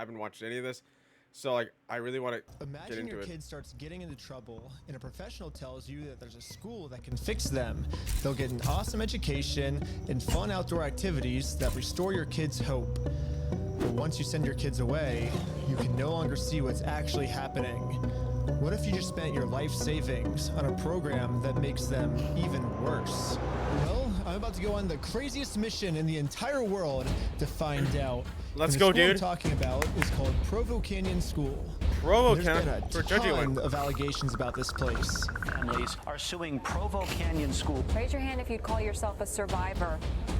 haven't watched any of this, so like I really want to get Imagine into your it. kid starts getting into trouble and a professional tells you that there's a school that can fix them. They'll get an awesome education and fun outdoor activities that restore your kids' hope. But once you send your kids away, you can no longer see what's actually happening. What if you just spent your life savings on a program that makes them even worse? Well, I'm about to go on the craziest mission in the entire world to find out. Let's And go, the school dude. I'm talking about is called Provo Canyon School. Provo There's Canyon. been a For judging ton one. of allegations about this place. Families are suing Provo Canyon School. Raise your hand if you'd call yourself a survivor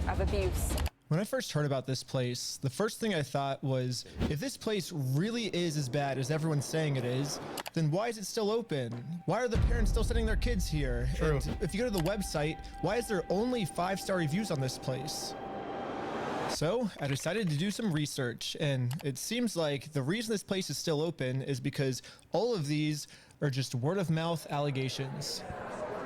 of abuse. When I first heard about this place, the first thing I thought was, if this place really is as bad as everyone's saying it is, then why is it still open? Why are the parents still sending their kids here? True. And if you go to the website, why is there only 5-star reviews on this place? So I decided to do some research, and it seems like the reason this place is still open is because all of these are just word-of-mouth allegations.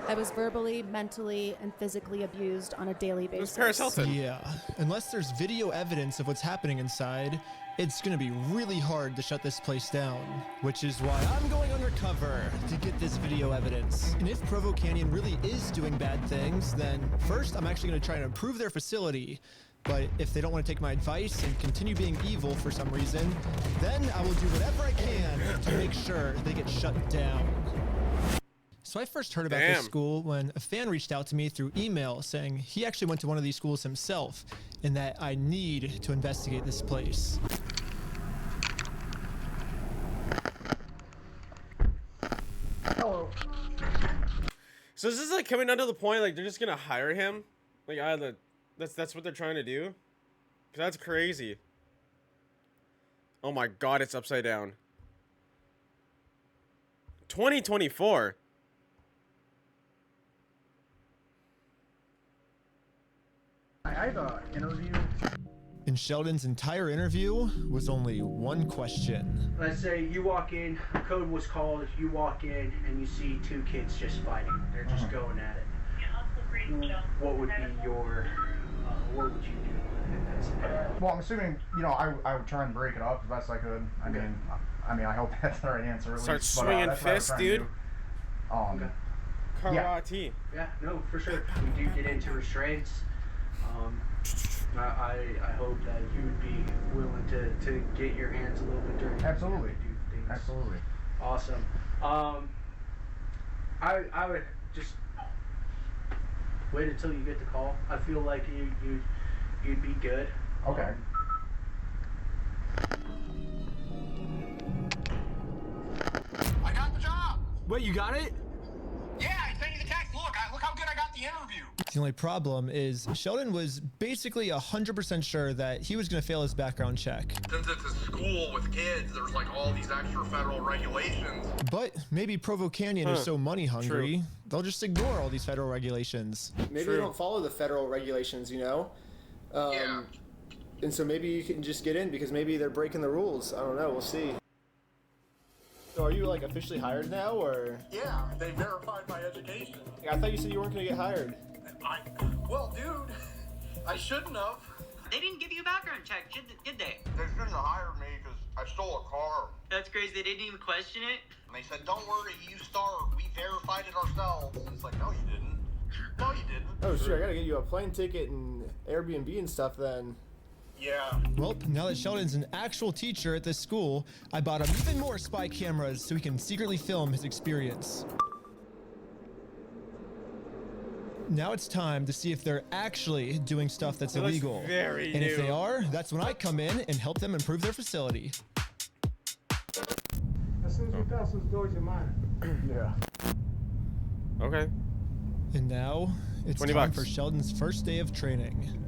I was verbally, mentally, and physically abused on a daily It was basis. Paris Hilton. Yeah, unless there's video evidence of what's happening inside, it's gonna be really hard to shut this place down, which is why I'm going undercover to get this video evidence. And if Provo Canyon really is doing bad things, then first I'm actually gonna try and improve their facility. But if they don't want to take my advice and continue being evil for some reason, then I will do whatever I can to make sure they get shut down. So I first heard about this Damn. school when a fan reached out to me through email saying he actually went to one of these schools himself and that I need to investigate this place. Hello. So is this like coming down to the point like they're just gonna hire him? Like that's what they're trying to do? 'Cause that's crazy. Oh my god, it's upside down. 2024. I have an interview. And Sheldon's entire interview was only one question. Let's say you walk in, a code was called, you walk in and you see two kids just fighting. They're just going at it. What would be your, what would you do in that scenario? Well, I'm assuming, you know, I would try and break it up as best I could. I mean, I hope that's the right answer. At Start least, but, swinging that's what I was fists, trying to dude. do. Okay. Karate. Yeah, no, for sure. We do get into restraints. I hope that you would be willing to get your hands a little bit dirty. Absolutely. Do things. Absolutely. Awesome. I would just wait until you get the call. I feel like you'd be good. Okay. I got the job. Wait, you got it? Yeah, I sent you the text. Look how good I got the interview. The only problem is Sheldon was basically 100% sure that he was going to fail his background check. Since it's a school with kids, there's like all these extra federal regulations. But maybe Provo Canyon is so money hungry, they'll just ignore all these federal regulations. Maybe True. they don't follow the federal regulations, you know? Yeah. And so maybe you can just get in because maybe they're breaking the rules. I don't know. We'll see. So are you like officially hired now, or? Yeah, they verified my education. I thought you said you weren't gonna get hired. Well, dude, I shouldn't have. They didn't give you a background check, did they? They shouldn't have hired me because I stole a car. That's crazy. They didn't even question it. And they said, don't worry, you start. We verified it ourselves. And it's like, no, you didn't. No, you didn't. Oh, sure. I gotta get you a plane ticket and Airbnb and stuff then. Yeah. Well, now that Sheldon's an actual teacher at this school, I bought him even more spy cameras so he can secretly film his experience. Now it's time to see if they're actually doing stuff that's looks illegal. very And if new. they are, that's when I come in and help them improve their facility. As soon as you pass those doors, you're mine. Yeah. Okay. And now it's 20 time bucks. for Sheldon's first day of training.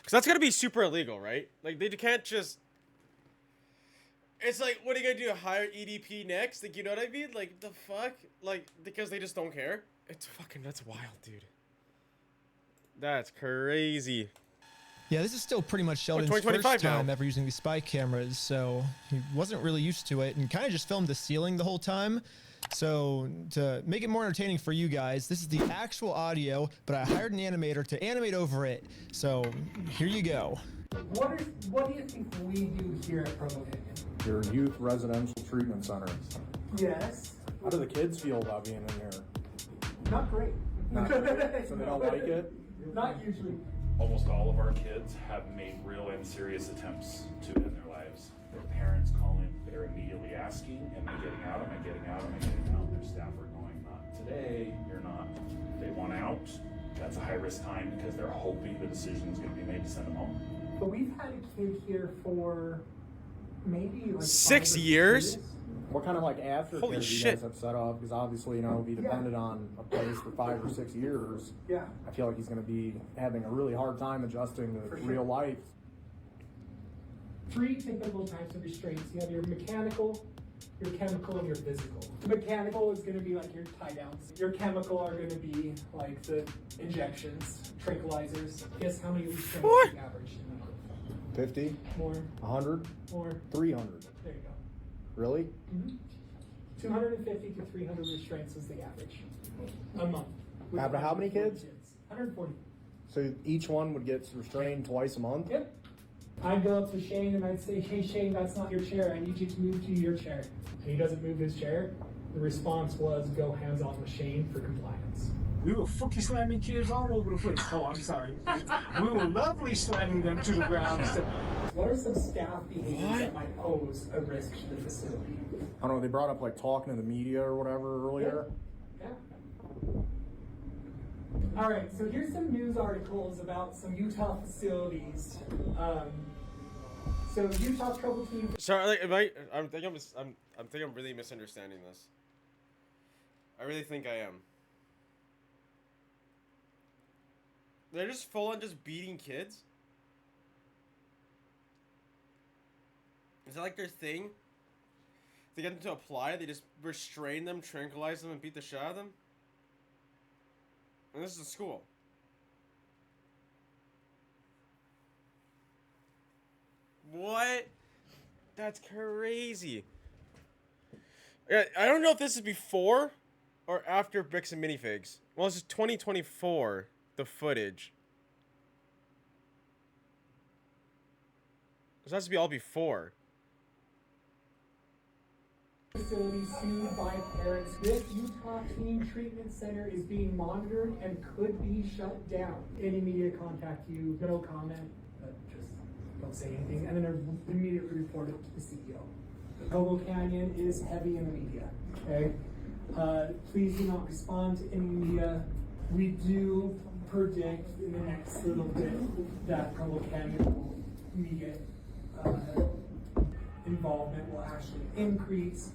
Cause that's gotta be super illegal, right? Like they can't just. It's like, what are you gonna do? Hire EDP next? Like, you know what I mean? Like, the fuck? Like, because they just don't care? That's wild, dude. That's crazy. Yeah, this is still pretty much Sheldon's first 2025 now. time ever using these spy cameras, so he wasn't really used to it and kind of just filmed the ceiling the whole time. So to make it more entertaining for you guys, this is the actual audio, but I hired an animator to animate over it. So here you go. What do you think we do here at Provo Canyon? Your youth residential treatment center. Yes. How do the kids feel about being in here? Not great. Not great. So they don't like it? Not usually. Almost all of our kids have made real and serious attempts to end their lives. Their parents call in, they're immediately asking, am I getting out, am I getting out, am I getting out? Their staff are going, not today, you're not. They want out. That's a high risk time because they're hoping the decision is going to be made to send them home. But we've had a kid here for maybe like 6 years? What kind of like aftercare do you guys have set up? Because obviously, you know, if he depended on a place for 5 or 6 years, I feel like he's going to be having a really hard time adjusting to real life. 3 typical types of restraints. You have your mechanical, your chemical, and your physical. The mechanical is going to be like your tie downs. Your chemical are going to be like the injections, tranquilizers. Guess how many restraints you average in a month? 50? More. 100? More. 300? There you go. Really? 250 to 300 restraints is the average a month. After how many kids? 140. So each one would get restrained twice a month? Yep. I'd go up to Shane and I'd say, hey Shane, that's not your chair. I need you to move to your chair. And he doesn't move his chair. The response was, go hands on with Shane for compliance. We were fucking slamming kids all over the place. Oh, I'm sorry. We were lovely slamming them to the ground. What are some staff behaviors that might pose a risk to the facility? I don't know, they brought up like talking to the media or whatever earlier. Yeah. All right, so here's some news articles about some Utah facilities. So Utah trouble team. Sorry, like, I'm thinking I'm really misunderstanding this. I really think I am. They're just full on just beating kids? Is that like their thing? They get them to apply, they just restrain them, tranquilize them, and beat the shit out of them? And this is a school. What? That's crazy. I don't know if this is before or after Bricks and Minifigs. Well, this is 2024, the footage. This has to be all before. Facilities sued by parents. This Utah Teen Treatment Center is being monitored and could be shut down. Any media contact you, no comment, just don't say anything, and then immediately report it to the CEO. Provo Canyon is heavy in the media, okay? Please do not respond to any media. We do predict in the next little bit that Provo Canyon media involvement will actually increase.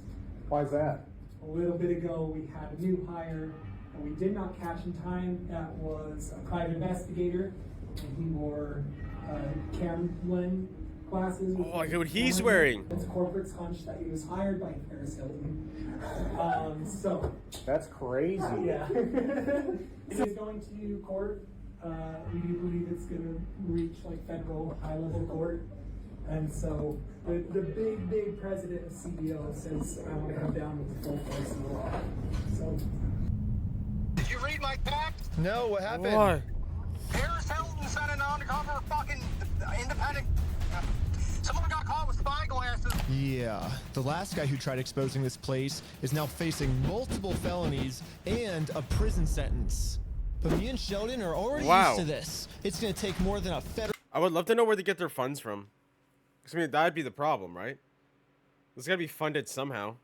Why is that? A little bit ago, we had a new hire that we did not catch in time. That was a private investigator, and he wore Camlin glasses. Oh, I get what he's wearing. It's corporate hunch that he was hired by Paris Hilton. So that's crazy. Yeah. It's going to court. We do believe it's going to reach like federal high-level court. And so the big president and CEO says, I want to come down with the full force of the law. So. Did you read my text? No, what happened? What? Paris Hilton sent an undercover fucking independent. Someone got caught with spyglasses. Yeah, the last guy who tried exposing this place is now facing multiple felonies and a prison sentence. But me and Sheldon are already used to this. It's gonna take more than a federal. I would love to know where they get their funds from. Because, I mean, that'd be the problem, right? It's gotta be funded somehow.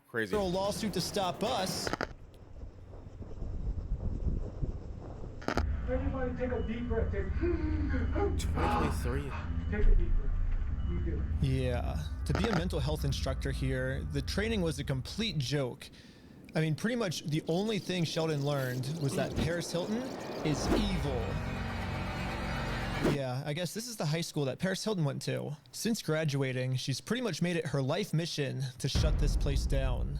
Crazy. Federal lawsuit to stop us. Everybody take a deep breath. 2023. Take a deep breath. You do. Yeah, to be a mental health instructor here, the training was a complete joke. I mean, pretty much the only thing Sheldon learned was that Paris Hilton is evil. Yeah, I guess this is the high school that Paris Hilton went to. Since graduating, she's pretty much made it her life mission to shut this place down.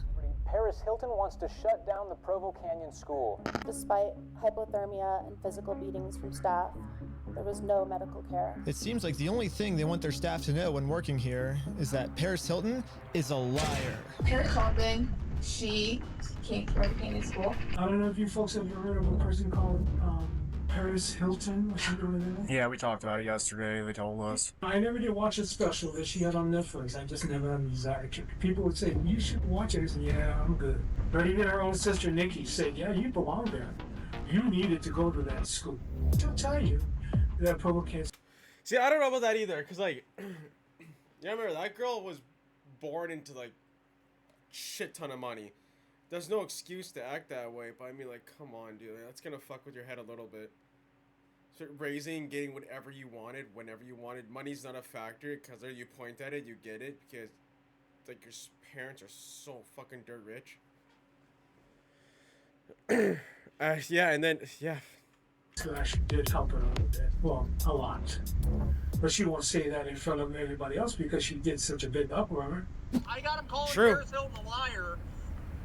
Paris Hilton wants to shut down the Provo Canyon School. Despite hypothermia and physical beatings from staff, there was no medical care. It seems like the only thing they want their staff to know when working here is that Paris Hilton is a liar. Paris Hilton, she came from the Canyon School. I don't know if you folks have ever heard of a person called Paris Hilton or something like that. Yeah, we talked about it yesterday. They told us. I never did watch a special that she had on Netflix. I just never had a desire to. People would say, you should watch it. I said, yeah, I'm good. But even her own sister, Nikki, said, yeah, you belong there. You needed to go to that school. She'll tell you that Provo can't. See, I don't know about that either, because, like, yeah, remember, that girl was born into, like, shit ton of money. There's no excuse to act that way, but I mean, like, come on, dude. That's gonna fuck with your head a little bit. So raising, getting whatever you wanted, whenever you wanted. Money's not a factor, because you point at it, you get it, because, like, your parents are so fucking dirt rich. Yeah, and then, yeah. So actually did help her a little bit. Well, a lot. But she won't say that in front of everybody else because she did such a big uproar. I got him calling True. Paris Hilton a liar,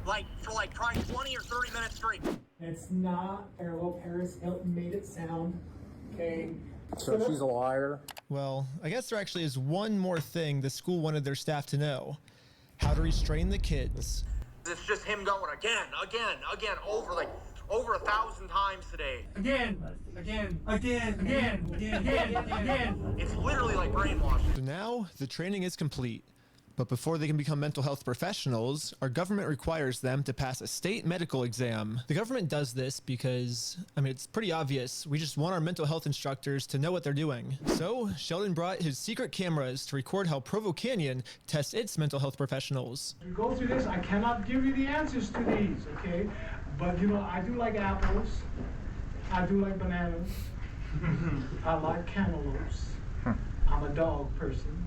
for probably 20 or 30 minutes straight. It's not terrible. Paris Hilton made it sound. Okay. So she's a liar. Well, I guess there actually is one more thing the school wanted their staff to know. How to restrain the kids. It's just him going again, over 1,000 times today. Again. It's literally like brainwashing. So now the training is complete. But before they can become mental health professionals, our government requires them to pass a state medical exam. The government does this because, I mean, it's pretty obvious. We just want our mental health instructors to know what they're doing. So Sheldon brought his secret cameras to record how Provo Canyon tests its mental health professionals. You go through this, I cannot give you the answers to these, okay? But, you know, I do like apples. I do like bananas. I like cantaloupes. I'm a dog person.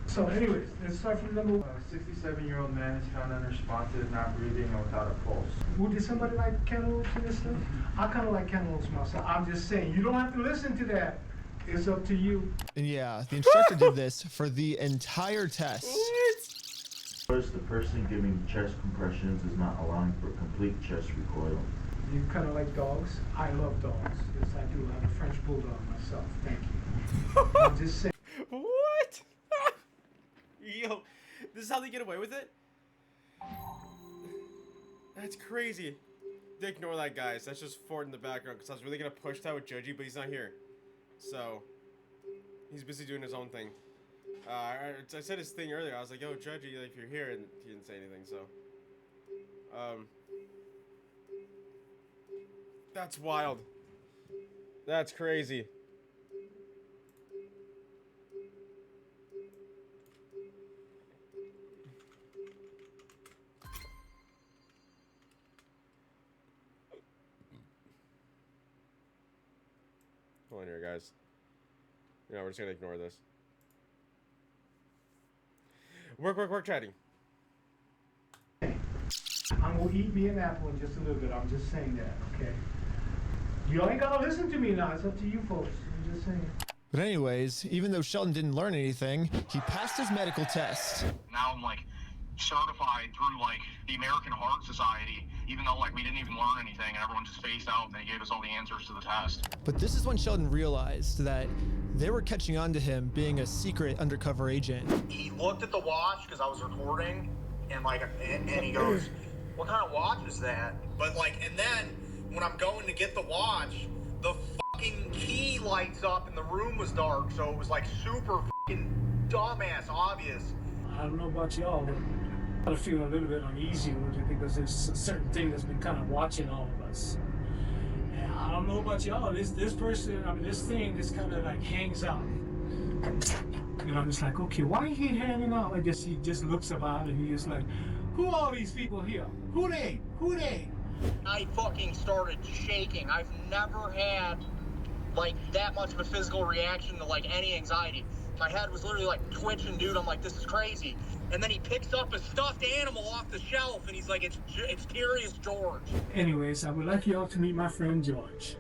So anyways, let's start from number one. A 67-year-old man is found unresponsive, not breathing, and without a pulse. Well, did somebody like cantaloupes in this stuff? I kind of like cantaloupes myself. I'm just saying, you don't have to listen to that. It's up to you. And yeah, the instructor did this for the entire test. First, the person giving chest compressions is not allowing for complete chest recoil. You kind of like dogs? I love dogs. Yes, I do. I have a French bulldog myself. Thank you. I'm just saying. What? Yo, this is how they get away with it? That's crazy. Ignore that, guys. That's just Ford in the background, because I was really going to push that with Judgy, but he's not here. So, he's busy doing his own thing. I said his thing earlier. I was like, yo, Judgy, if you're here, and he didn't say anything, so. That's wild. That's crazy. Hold on here, guys. Yeah, we're just gonna ignore this. Work chatting. I'm gonna eat me an apple in just a little bit. I'm just saying that, okay? You ain't gotta listen to me now. It's up to you folks. I'm just saying. But anyways, even though Sheldon didn't learn anything, he passed his medical test. Now I'm certified through the American Heart Society, even though we didn't even learn anything and everyone just phased out and they gave us all the answers to the test. But this is when Sheldon realized that they were catching on to him being a secret undercover agent. He looked at the watch because I was recording and he goes, what kind of watch is that? But and then when I'm going to get the watch, the fucking key lights up and the room was dark, so it was super fucking dumbass obvious. I don't know about y'all, but I feel a little bit uneasy with it because there's a certain thing that's been kind of watching all of us. And I don't know about y'all, this person, this thing just kind of hangs out. And I'm just okay, why is he hanging out like this? He just looks about and he's who are all these people here? Who they? I fucking started shaking. I've never had that much of a physical reaction to any anxiety. My head was literally twitching, dude. I'm this is crazy. And then he picks up a stuffed animal off the shelf and he's it's Curious George. Anyways, I would like you all to meet my friend George.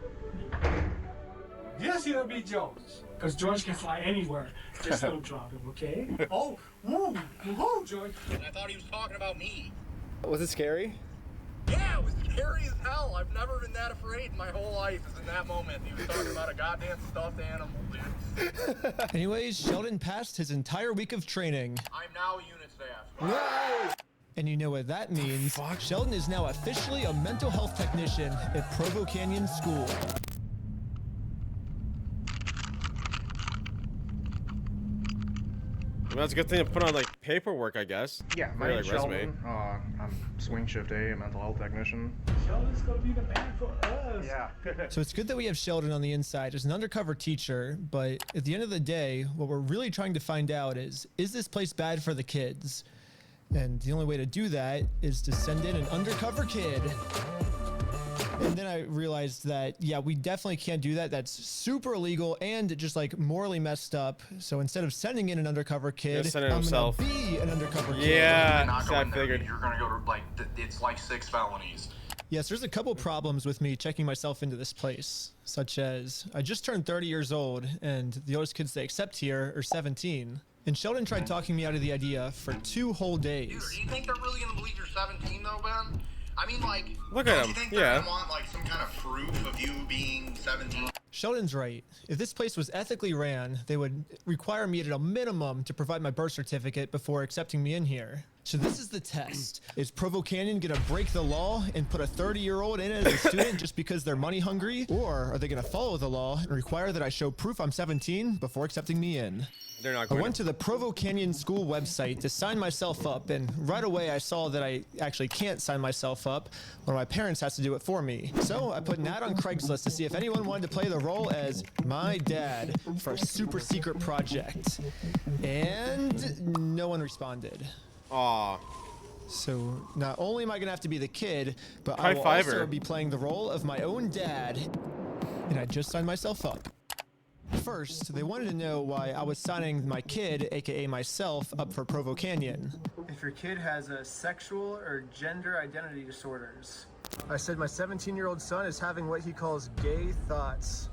Yes, he'll be George. Because George can fly anywhere. Just don't drop him, okay? Oh, whoa, George. I thought he was talking about me. Was it scary? Yeah, it was scary as hell. I've never been that afraid in my whole life as in that moment. He was talking about a goddamn stuffed animal, dude. Anyways, Sheldon passed his entire week of training. I'm now unit staff. No! And you know what that means. Sheldon is now officially a mental health technician at Provo Canyon School. Well, that's a good thing to put on, like, paperwork, I guess. Yeah, my Or, name's like, resume. Sheldon. I'm swing shift A, a mental health technician. Sheldon's gonna be the man for us. Yeah. So it's good that we have Sheldon on the inside as an undercover teacher, but at the end of the day, what we're really trying to find out is this place bad for the kids? And the only way to do that is to send in an undercover kid. And then I realized that, yeah, we definitely can't do that. That's super illegal and just like morally messed up. So instead of sending in an undercover kid, Send it I'm himself. gonna be an undercover kid. Yeah, Not so go I in there, figured. You're gonna go to like it's like 6 felonies. Yes, there's a couple problems with me checking myself into this place, such as I just turned 30 years old and the oldest kids they accept here are 17. And Sheldon tried talking me out of the idea for 2 whole days. Dude, do you think they're really gonna believe you're 17 though, Ben? I mean, like, Look don't at you him. think they're Yeah. gonna want like some kind of proof of you being 17? Sheldon's right. If this place was ethically ran, they would require me at a minimum to provide my birth certificate before accepting me in here. So this is the test. Is Provo Canyon gonna break the law and put a 30-year-old in as a student just because they're money hungry? Or are they gonna follow the law and require that I show proof I'm 17 before accepting me in? They're not I going went to the Provo Canyon School website to sign myself up, and right away I saw that I actually can't sign myself up. One of my parents has to do it for me. So I put an ad on Craigslist to see if anyone wanted to play the role as my dad for a super secret project. And no one responded. Aw. So not only am I gonna have to be the kid, but High I will fiver. also be playing the role of my own dad. And I just signed myself up. First, they wanted to know why I was signing my kid, aka myself, up for Provo Canyon. If your kid has a sexual or gender identity disorders. I said my 17-year-old son is having what he calls gay thoughts.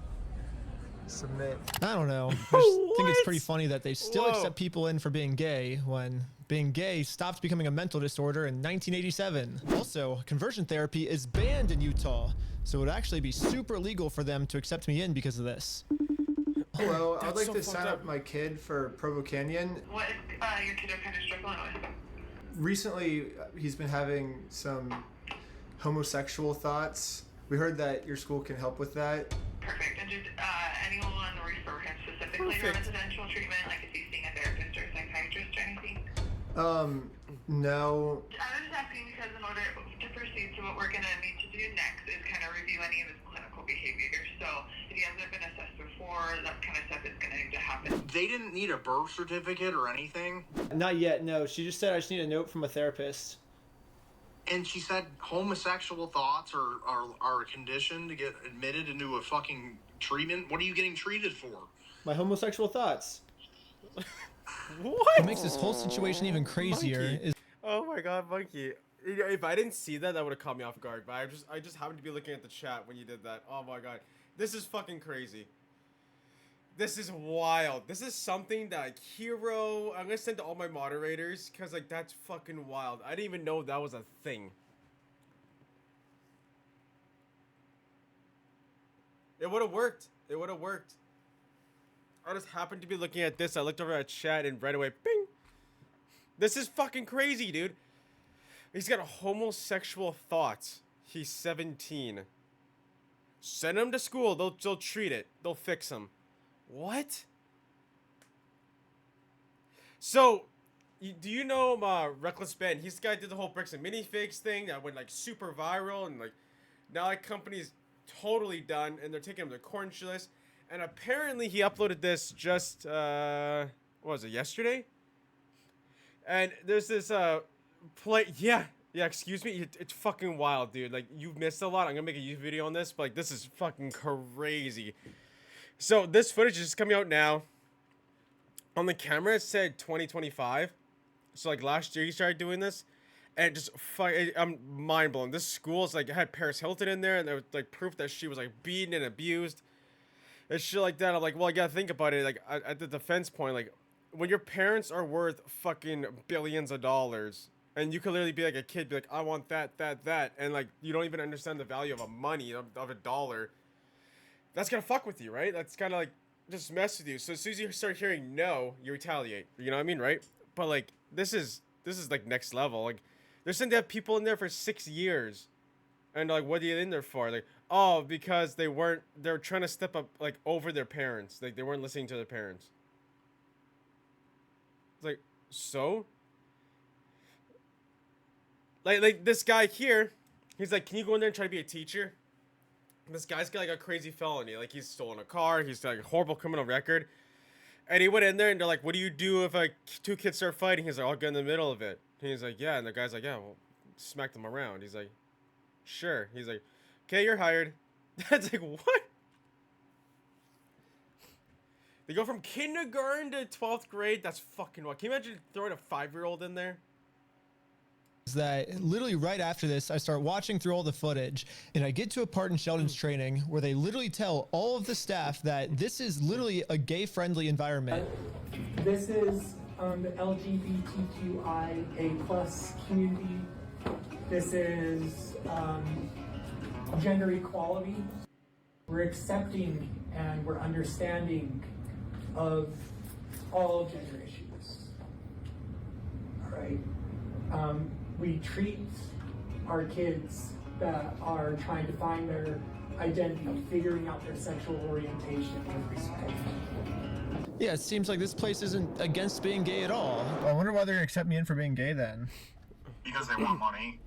Submit. I don't know. I just think it's pretty funny that they still Whoa. accept people in for being gay when being gay stopped becoming a mental disorder in 1987. Also, conversion therapy is banned in Utah, so it would actually be super legal for them to accept me in because of this. Hello, I'd That's like so to fucked sign up. up my kid for Provo Canyon. What your kid are kind of struggling with? Recently, he's been having some homosexual thoughts. We heard that your school can help with that. Perfect. And did anyone refer him specifically to residential treatment? Like, is he seeing a therapist or a psychiatrist or anything? No. I was just asking because in order to proceed to what we're going to need to do next is kind of review any of his clinical behavior. So if he hasn't been assessed before, that kind of stuff is going to need to happen. They didn't need a birth certificate or anything. Not yet, no. She just said I just need a note from a therapist. And she said homosexual thoughts are a condition to get admitted into a fucking treatment. What are you getting treated for? My homosexual thoughts. What? What makes this whole situation even crazier Monkey. is Oh my god, Monkey. You know, if I didn't see that, that would have caught me off guard. But I just happened to be looking at the chat when you did that. Oh my god. This is fucking crazy. This is wild. This is something that like Hero, I'm gonna send to all my moderators because like that's fucking wild. I didn't even know that was a thing. It would have worked. It would have worked. I just happened to be looking at this. I looked over at chat and right away, bing. This is fucking crazy, dude. He's got homosexual thoughts. He's 17. Send him to school. They'll treat it. They'll fix him. What? So, do you know Reckless Ben? He's the guy who did the whole bricks and minifigs thing that went like super viral and like now like company's totally done and they're taking him to cornchless. And apparently he uploaded this just what was it, yesterday? And there's this yeah, excuse me, it's fucking wild, dude. Like you've missed a lot. I'm gonna make a YouTube video on this, but like this is fucking crazy. So this footage is just coming out now. On the camera it said 2025. So like last year he started doing this. And just I'm mind blown. This school's like had Paris Hilton in there and there was like proof that she was like beaten and abused. And shit like that. I'm like, well, I gotta think about it. Like at the defense point, like when your parents are worth fucking billions of dollars And you could literally be like a kid, be like, I want that, that, and like you don't even understand the value of a money, of a dollar. That's gonna fuck with you, right? That's kind of like just mess with you. So as soon as you start hearing no, you retaliate. You know what I mean, right? But like this is like next level. Like they're saying they have people in there for 6 years, and like what are you in there for? Like, oh, because they're trying to step up like over their parents. Like they weren't listening to their parents. It's like, so. Like this guy here, he's like, can you go in there and try to be a teacher? This guy's got like a crazy felony. Like he's stolen a car. He's got like a horrible criminal record. And he went in there and they're like, what do you do if like 2 kids start fighting? He's like, I'll get in the middle of it. And he's like, yeah. And the guy's like, yeah, well, smack them around. He's like, sure. He's like, okay, you're hired. That's like, what? They go from kindergarten to 12th grade. That's fucking what? Can you imagine throwing a 5-year-old in there? That literally right after this, I start watching through all the footage, and I get to a part in Sheldon's training where they literally tell all of the staff that this is literally a gay-friendly environment. This is the LGBTQIA+ community. This is gender equality. We're accepting and we're understanding of all gender issues. All right. We treat our kids that are trying to find their identity, figuring out their sexual orientation with respect. Yeah, it seems like this place isn't against being gay at all. I wonder why they're gonna accept me in for being gay then. Because they want money.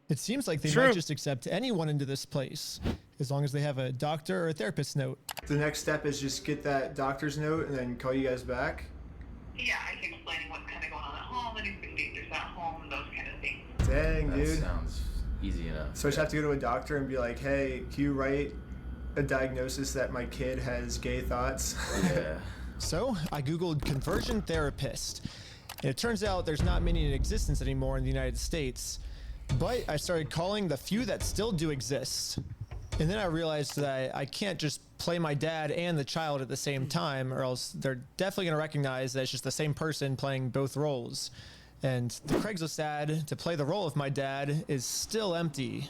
It seems like they might just accept anyone into this place, as long as they have a doctor or a therapist note. The next step is just get that doctor's note and then call you guys back? Yeah, I can explain what's kind of going on at home, any behaviors at home, those kind of things. Dang, that dude. Sounds easy enough. So I just have to go to a doctor and be like, hey, can you write a diagnosis that my kid has gay thoughts? Yeah. So I Googled conversion therapist. And it turns out there's not many in existence anymore in the United States. But I started calling the few that still do exist. And then I realized that I can't just play my dad and the child at the same time, or else they're definitely going to recognize that it's just the same person playing both roles. And the Craigslist ad to play the role of my dad is still empty.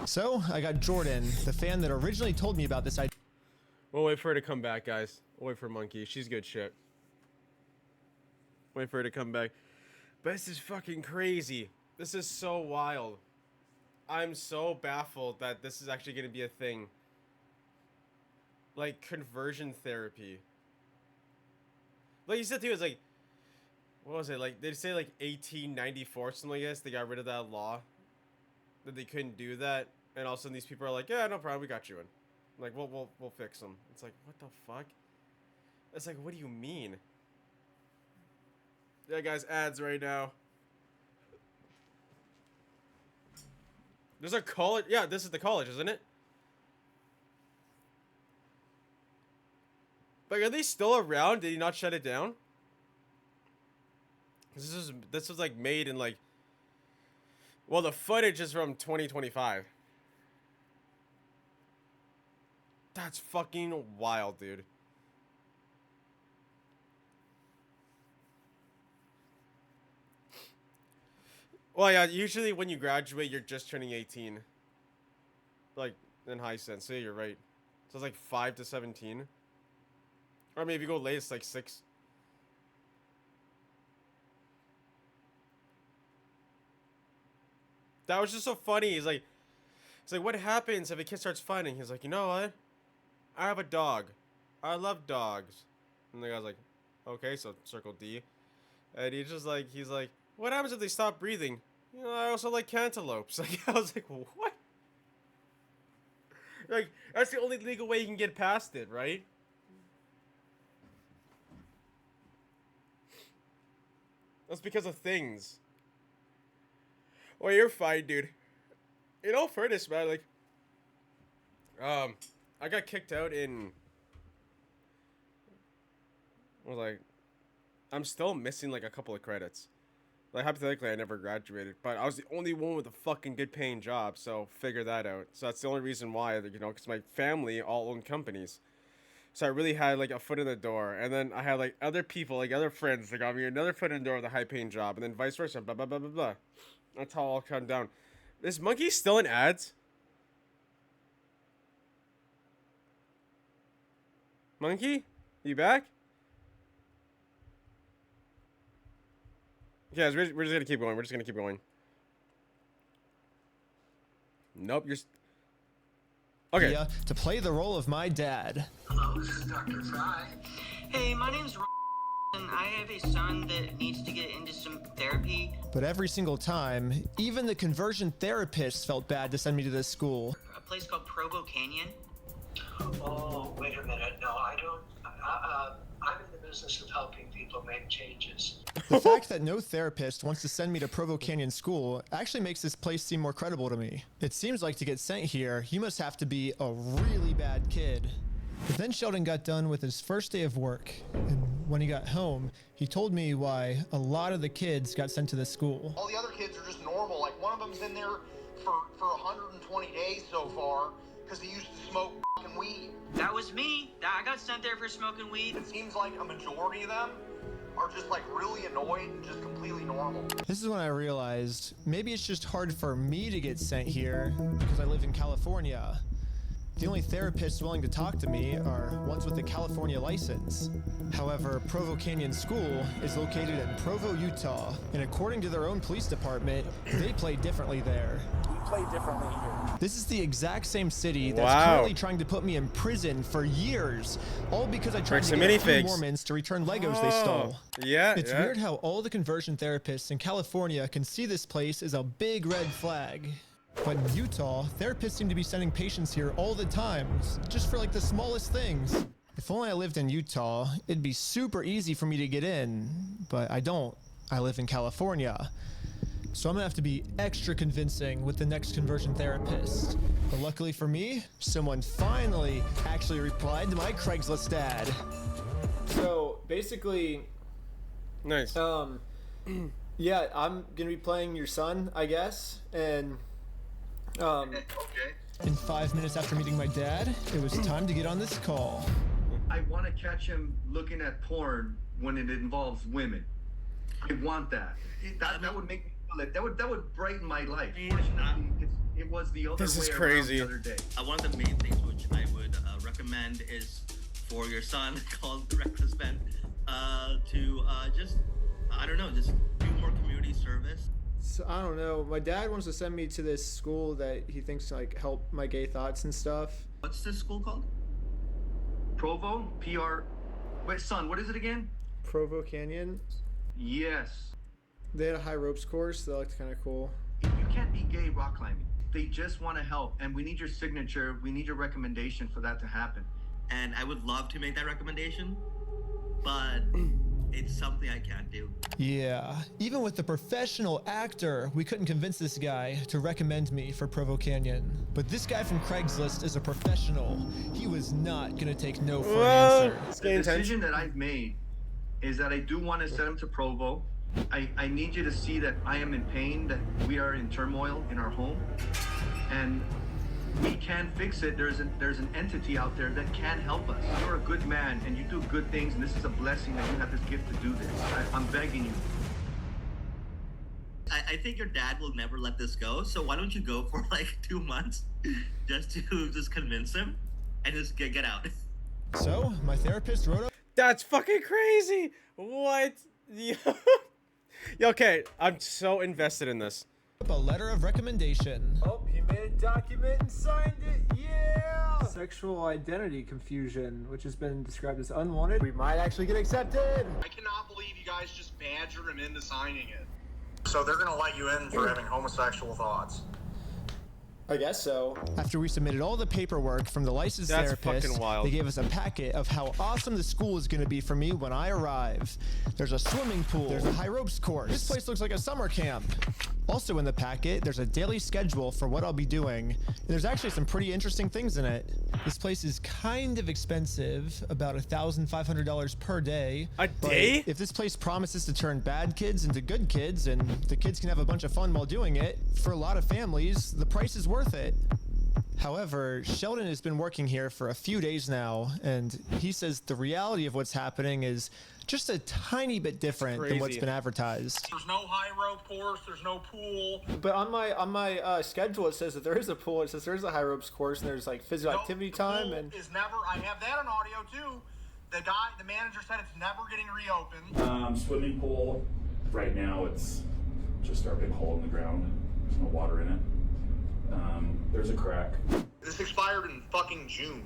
So I got Jordan, the fan that originally told me about this idea. We'll wait for her to come back, guys. We'll wait for Monkey. She's good shit. Wait for her to come back. But this is fucking crazy. This is so wild. I'm so baffled that this is actually going to be a thing. Like, conversion therapy. Like you said, too, it's like, what was it? Like, they say, like, 1894, something like this. They got rid of that law. That they couldn't do that. And all of a sudden, these people are like, yeah, no problem, we got you in. Like, we'll fix them. It's like, what the fuck? It's like, what do you mean? Yeah, guys, ads right now. There's a college. Yeah, this is the college, isn't it? Like, are they still around? Did he not shut it down? This was like made in like. Well, the footage is from 2025. That's fucking wild, dude. Well, yeah, usually when you graduate, you're just turning 18. Like, in high sense. So, yeah, you're right. So, it's like 5 to 17. Or maybe you go late, it's like 6. That was just so funny. He's like, what happens if a kid starts fighting? He's like, you know what? I have a dog. I love dogs. And the guy's like, okay, so circle D. And he's like, what happens if they stop breathing? You know, I also like cantaloupes. Like, I was like, what? Like, that's the only legal way you can get past it, right? That's because of things. Oh, you're fine, dude. In all fairness, man, like, I got kicked out in, I'm still missing, like, a couple of credits. Like, hypothetically, I never graduated, but I was the only one with a fucking good paying job, so figure that out. So that's the only reason why, you know, because my family all own companies. So I really had like a foot in the door, and then I had like other people, like other friends that got me another foot in the door with a high paying job, and then vice versa, blah blah blah blah blah. That's how it all come down. This monkey still in ads? Monkey? You back? Yeah, we're just gonna keep going. We're just gonna keep going. Nope, you're... Okay. Yeah, to play the role of my dad. Hello, this is Dr. Fry. Hey, my name's and I have a son that needs to get into some therapy. But every single time, even the conversion therapists felt bad to send me to this school. A place called Provo Canyon. Oh, wait a minute. No, I don't. I'm in the business of helping people make changes. The fact that no therapist wants to send me to Provo Canyon School actually makes this place seem more credible to me. It seems like to get sent here, you must have to be a really bad kid. But then Sheldon got done with his first day of work, and when he got home, he told me why a lot of the kids got sent to this school. All the other kids are just normal. Like, one of them's in there for 120 days so far because he used to smoke fucking weed. That was me. I got sent there for smoking weed. It seems like a majority of them are just like really annoyed and just completely normal. This is when I realized maybe it's just hard for me to get sent here because I live in California. The only therapists willing to talk to me are ones with a California license. However, Provo Canyon School is located in Provo, Utah, and according to their own police department, they play differently there. We play differently here. This is the exact same city that's currently trying to put me in prison for years, all because I tried to get a few Mormons to return Legos they stole. Yeah, it's weird how all the conversion therapists in California can see this place as a big red flag. But in Utah, therapists seem to be sending patients here all the time, just for like the smallest things. If only I lived in Utah, it'd be super easy for me to get in, but I don't. I live in California. So I'm gonna have to be extra convincing with the next conversion therapist. But luckily for me, someone finally actually replied to my Craigslist ad. So basically, nice. Yeah, I'm gonna be playing your son, I guess, and Okay. In 5 minutes after meeting my dad, it was time to get on this call. I want to catch him looking at porn when it involves women. I want that. That would make me feel like that would brighten my life. Fortunately, it was the other way around the other day. One of the main things which I would recommend is for your son called Reckless Ben to just, I don't know, just do more community service. So I don't know. My dad wants to send me to this school that he thinks like help my gay thoughts and stuff. What's this school called? Provo? Wait, son, what is it again? Provo Canyon. Yes. They had a high ropes course. That looked kind of cool. You can't be gay rock climbing. They just want to help, and we need your signature. We need your recommendation for that to happen. And I would love to make that recommendation, but it's something I can't do. Yeah, even with the professional actor, we couldn't convince this guy to recommend me for Provo Canyon. But this guy from Craigslist is a professional. He was not gonna take no for an answer. The decision that I've made is that I do want to send him to Provo. I need you to see that I am in pain, that we are in turmoil in our home, and we can fix it. There's an entity out there that can help us. You're a good man and you do good things, and this is a blessing that you have this gift to do this. I'm begging you. I think your dad will never let this go, so why don't you go for like 2 months just to convince him and just get out. So my therapist wrote up. That's fucking crazy. What? Okay, I'm so invested in this. A letter of recommendation. Oh, he made a document and signed it. Yeah. Sexual identity confusion, which has been described as unwanted. We might actually get accepted. I cannot believe you guys just badgered him into signing it. So they're gonna let you in for having homosexual thoughts. I guess so. After we submitted all the paperwork from the licensed therapist, they gave us a packet of how awesome the school is going to be for me when I arrive. There's a swimming pool. There's a high ropes course. This place looks like a summer camp. Also in the packet, there's a daily schedule for what I'll be doing. And there's actually some pretty interesting things in it. This place is kind of expensive, about $1,500 per day. A day? If this place promises to turn bad kids into good kids, and the kids can have a bunch of fun while doing it, for a lot of families, the price is worth it. However, Sheldon has been working here for a few days now, and he says the reality of what's happening is just a tiny bit different than what's been advertised. There's no high rope course, there's no pool. But on my schedule, it says that there is a pool. It says there's a high ropes course, and there's like physical activity time. And is never. I have that on audio too. The manager said it's never getting reopened. Swimming pool. Right now, it's just our big hole in the ground. There's no water in it. There's a crack. This expired in fucking June,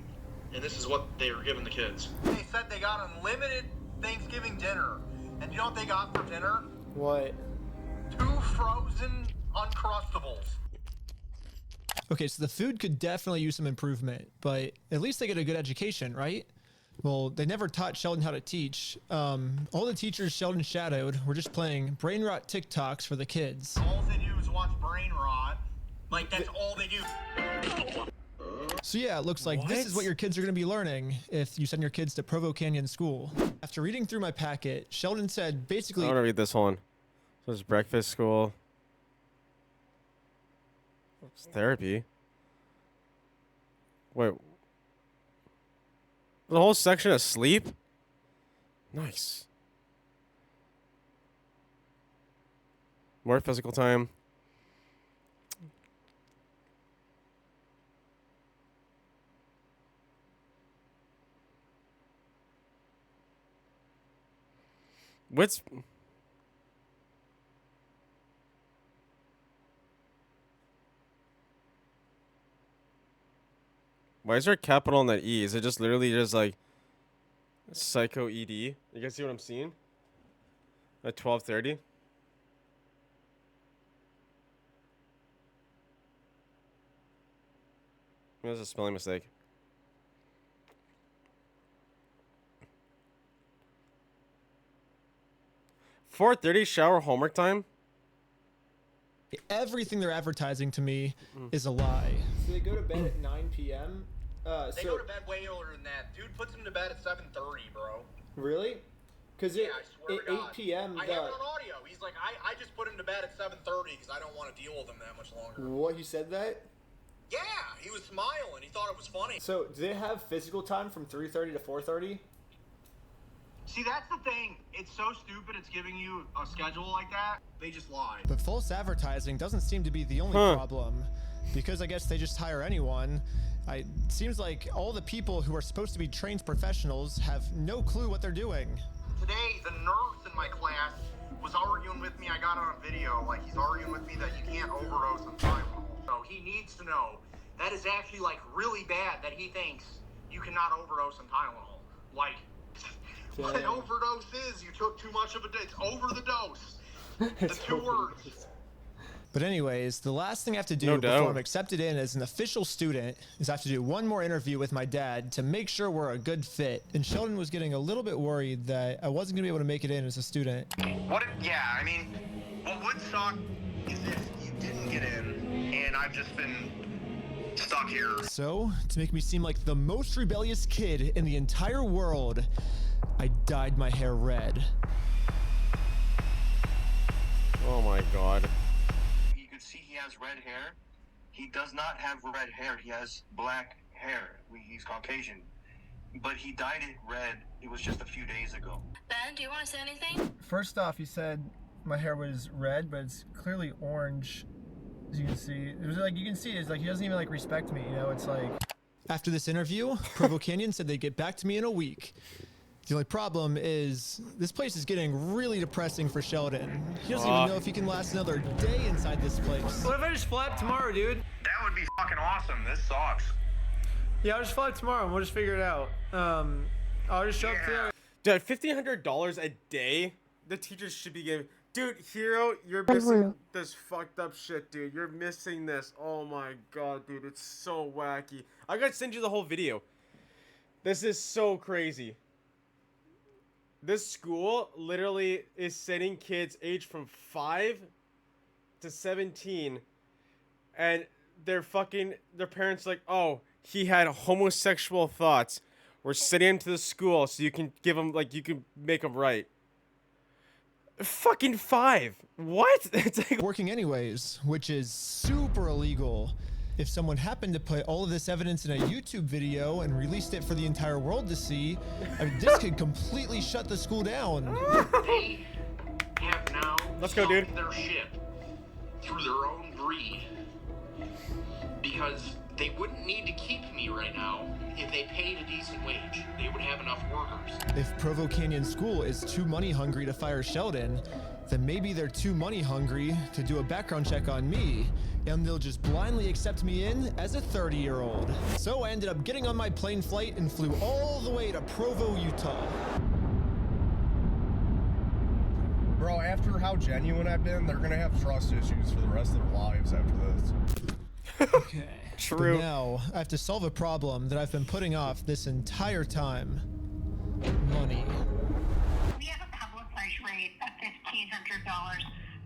and this is what they were giving the kids. They said they got unlimited Thanksgiving dinner, and you know what they got for dinner? What? 2 frozen Uncrustables. Okay, so the food could definitely use some improvement, but at least they get a good education, right? Well, they never taught Sheldon how to teach. All the teachers Sheldon shadowed were just playing brain rot TikToks for the kids. All they do is watch brain rot. Like, that's all they do. So yeah, it looks like this is what your kids are going to be learning if you send your kids to Provo Canyon School. After reading through my packet, Sheldon said basically... I want to read this one. So it's breakfast school. It's therapy. Wait. The whole section of sleep? Nice. More physical time. What's... Why is there a capital on that E? Is it just literally just like Psycho ED? You guys see what I'm seeing? At 12:30? That's a spelling mistake. $4:30 shower homework time? Everything they're advertising to me is a lie. So they go to bed at 9 p.m. They go to bed way earlier than that. Dude puts them to bed at 7:30, bro. Really? Because I swear at to God. 8 p.m. I have it on audio. He's like, I just put him to bed at 7:30 because I don't want to deal with him that much longer. What, he said that? Yeah, he was smiling. He thought it was funny. So do they have physical time from 3:30 to 4:30? See, that's the thing. It's so stupid it's giving you a schedule like that. They just lie. But false advertising doesn't seem to be the only problem, because I guess they just hire anyone. It seems like all the people who are supposed to be trained professionals have no clue what they're doing. Today, the nurse in my class was arguing with me. I got it on video. Like, he's arguing with me that you can't overdose on Tylenol. So he needs to know that is actually, like, really bad that he thinks you cannot overdose on Tylenol. Like, what an overdose is, you took too much of a dose. It's over the dose. The 2 words. But anyways, the last thing I have to do before I'm accepted in as an official student is I have to do one more interview with my dad to make sure we're a good fit. And Sheldon was getting a little bit worried that I wasn't gonna be able to make it in as a student. What would suck is if you didn't get in, and I've just been stuck here. So, to make me seem like the most rebellious kid in the entire world, I dyed my hair red. Oh my god. You can see he has red hair. He does not have red hair. He has black hair. He's Caucasian. But he dyed it red. It was just a few days ago. Ben, do you want to say anything? First off, he said my hair was red, but it's clearly orange. As you can see, it was like, you can see it's like he doesn't even like respect me, you know. It's like, after this interview, Provo Canyon said they'd get back to me in a week. The only problem is this place is getting really depressing for Sheldon. He doesn't even know if he can last another day inside this place. what if I just fly up tomorrow, dude? That would be fucking awesome. This sucks. Yeah, I'll just fly up tomorrow and we'll just figure it out. I'll just show up there. Dude, $1,500 a day? The teachers should be giving... Dude, Hero, you're missing this fucked up shit, dude. You're missing this. Oh my god, dude. It's so wacky. I gotta send you the whole video. This is so crazy. This school literally is sending kids aged from 5 to 17, and their parents like, oh, he had homosexual thoughts. We're sending him to the school so you can give him, like, you can make him right. Fucking 5. What? It's like working anyways, which is super illegal. If someone happened to put all of this evidence in a YouTube video and released it for the entire world to see, I mean, this could completely shut the school down. They have now Let's go, dude. Their ship through their own greed, because they wouldn't need to keep me right now if they paid a decent wage. They would have enough workers. If Provo Canyon School is too money hungry to fire Sheldon, then maybe they're too money hungry to do a background check on me, and they'll just blindly accept me in as a 30-year-old. So I ended up getting on my plane flight and flew all the way to Provo, Utah. Bro, after how genuine I've been, they're gonna have trust issues for the rest of their lives after this. Okay. True. But now I have to solve a problem that I've been putting off this entire time. Money. We have a publicized rate of $1,500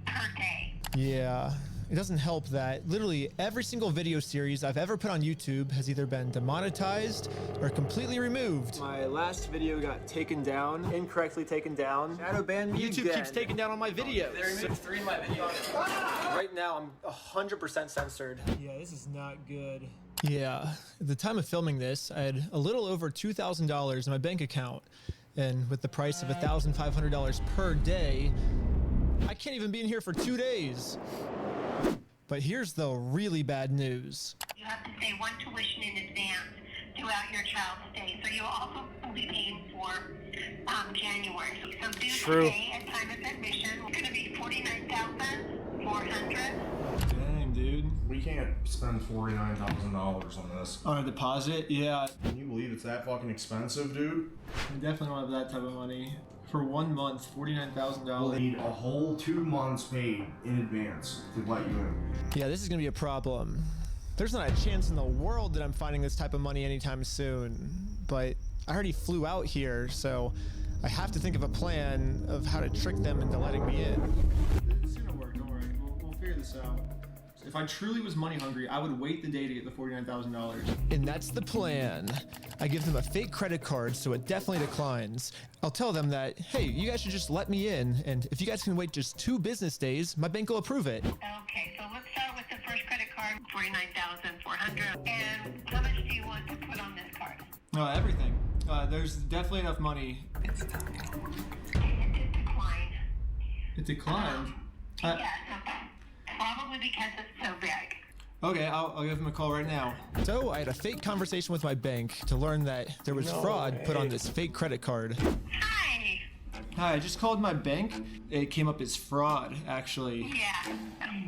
per day. Yeah. It doesn't help that literally every single video series I've ever put on YouTube has either been demonetized or completely removed. My last video got taken down, incorrectly taken down. Shadow banned me YouTube again. keeps taking down all my videos. They removed 3 of my videos. Right now, I'm 100% censored. Yeah, this is not good. Yeah, at the time of filming this, I had a little over $2,000 in my bank account. And with the price of $1,500 per day, I can't even be in here for 2 days. But here's the really bad news. You have to pay one tuition in advance throughout your child's stay. So you'll also be paying for January. So due today at time of admission, it's going to be $49,400. Dang, dude. We can't spend $49,000 on this. On a deposit? Yeah. Can you believe it's that fucking expensive, dude? I definitely don't have that type of money. For 1 month, $49,000. We'll need a whole 2 months paid in advance to let you in. Yeah, this is gonna be a problem. There's not a chance in the world that I'm finding this type of money anytime soon. But I already flew out here, so I have to think of a plan of how to trick them into letting me in. It's gonna work, don't worry. We'll figure this out. If I truly was money hungry, I would wait the day to get the $49,000. And that's the plan. I give them a fake credit card so it definitely declines. I'll tell them that, hey, you guys should just let me in, and if you guys can wait just 2 business days, my bank will approve it. Okay, so let's start with the first credit card, $49,400. And how much do you want to put on this card? Everything. There's definitely enough money. It's not good. It did decline. It declined? Yes, okay. Probably because it's so big. Okay, I'll give him a call right now. So I had a fake conversation with my bank to learn that there was fraud put on this fake credit card. Hi. Hi, I just called my bank. It came up as fraud, actually. Yeah.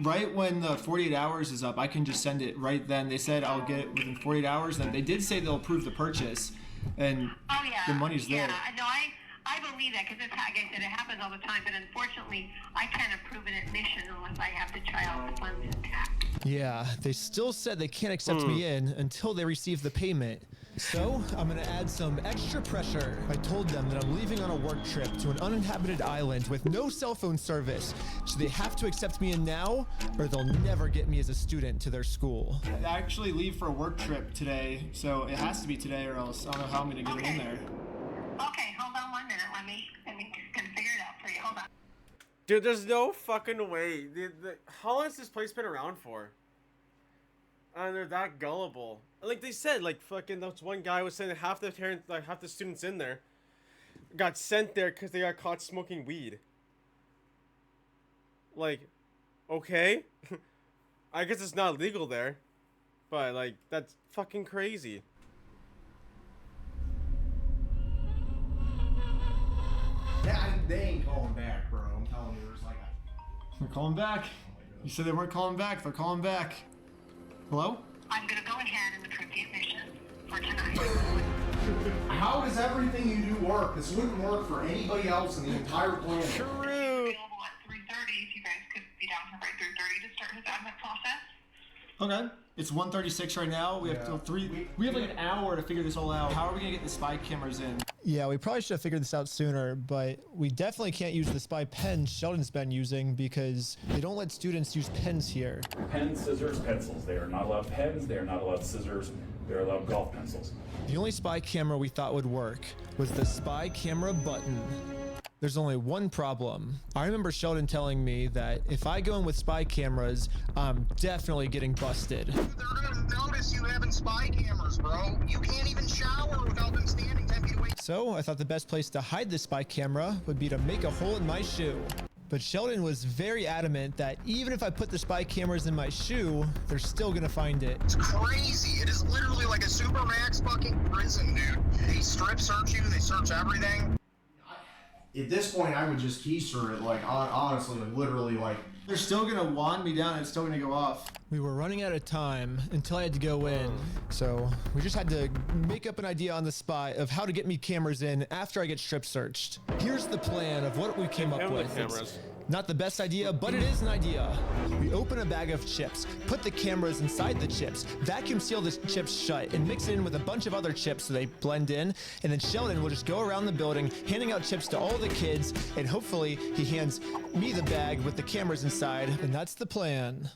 Right when the 48 hours is up, I can just send it right then. They said I'll get it within 48 hours. Then they did say they'll approve the purchase, and the money's there. Yeah, no, I believe that because it's, like I said, it happens all the time. But unfortunately, I can't approve an admission unless I have the child funds intact. Yeah, they still said they can't accept me in until they receive the payment. So I'm gonna add some extra pressure. I told them that I'm leaving on a work trip to an uninhabited island with no cell phone service. So they have to accept me in now, or they'll never get me as a student to their school. I actually leave for a work trip today, so it has to be today or else I don't know how I'm gonna get it in there. Okay, hold on 1 minute. Let me figure it out for you. Hold on. Dude, there's no fucking way. How long has this place been around for? And they're that gullible. Like they said, like fucking that one guy was saying that half the parents, like half the students in there, got sent there because they got caught smoking weed. Like, okay, I guess it's not legal there, but like that's fucking crazy. Yeah, they ain't calling back, bro. I'm telling you, there's like They're calling back. You said they weren't calling back. They're calling back. Hello? I'm gonna go ahead and approve the admission for tonight. How does everything you do work? This wouldn't work for anybody else in the entire planet. True. Available at 3:30 if you guys could be down here by 3:30 to start his admit process. Okay. It's 1:36 right now. We have till 3. We have like an hour to figure this all out. How are we gonna get the spy cameras in? Yeah, we probably should have figured this out sooner, but we definitely can't use the spy pen Sheldon's been using because they don't let students use pens here. Pens, scissors, pencils. They are not allowed pens. They are not allowed scissors. They're allowed golf pencils. The only spy camera we thought would work was the spy camera button. There's only one problem. I remember Sheldon telling me that if I go in with spy cameras, I'm definitely getting busted. They're gonna notice you having spy cameras, bro. You can't even shower without them standing 10 feet away. So I thought the best place to hide the spy camera would be to make a hole in my shoe. But Sheldon was very adamant that even if I put the spy cameras in my shoe, they're still gonna find it. It's crazy. It is literally like a Supermax fucking prison, dude. They strip search you, they search everything. At this point, I would just keister it, like, honestly, like, literally, like, They're still gonna wand me down and it's still gonna go off. We were running out of time until I had to go in. So we just had to make up an idea on the spot of how to get me cameras in after I get strip searched. Here's the plan of what we came up with. It's not the best idea, but it is an idea. We open a bag of chips, put the cameras inside the chips, vacuum seal the chips shut, and mix it in with a bunch of other chips so they blend in. And then Sheldon will just go around the building, handing out chips to all the kids, and hopefully he hands me the bag with the cameras inside, and that's the plan.